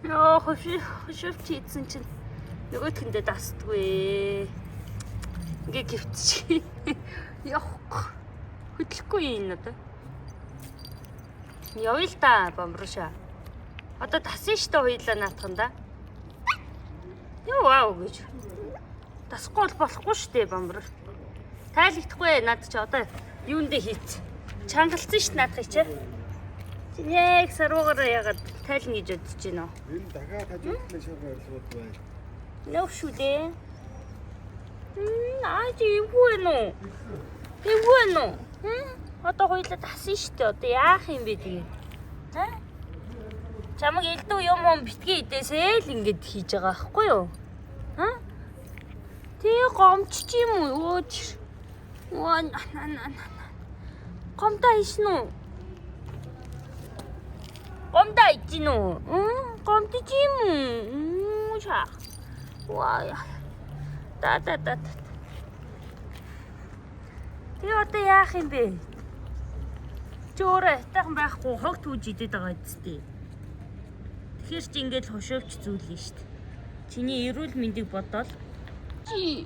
Йоо хошивч хийсэн чинь нөгөөтгөндөө дасдгүй. Ингээ гівчих. Явахгүй. Хөдлөхгүй юм надад. Явъя л та бомбруша. Одоо дасан штэ хоёлаа наатханда. Юу вау гэж. Дасахгүй бол болохгүй штэ бомбруш. Тайлэгдэхгүй над чи одоо юундээ хийц. Чангалсан штэ наадах чи. Яг саруугаар ягаад тайлна гэж бодож байна уу? Энэ дахиад хажуудлын шуурга орлогод бай. Нөө шүү дээ. Аач ивгүй нөө. Ивгүй нөө. Одоо хоёлаа дасан штэ. Одоо яах юм бэ тэгээ? Чамаг элдв юм битгий идээсээ л ингэж хийж байгаа байхгүй юу? Тэг гомчч юм уу? Гомдоо ишнэ үү? Гомдоо ичнэ үү? Гомдож юм уу? Чаа. Ваа. Та. Тэг одоо яах юм бэ? Чөөрэ тайхан байхгүй хог түүж идээд байгаа үстэй. Тэгэхээр чи ингээд хошоовч зүйлээ штт. Чиний эрүүл мэндийг бодоод чи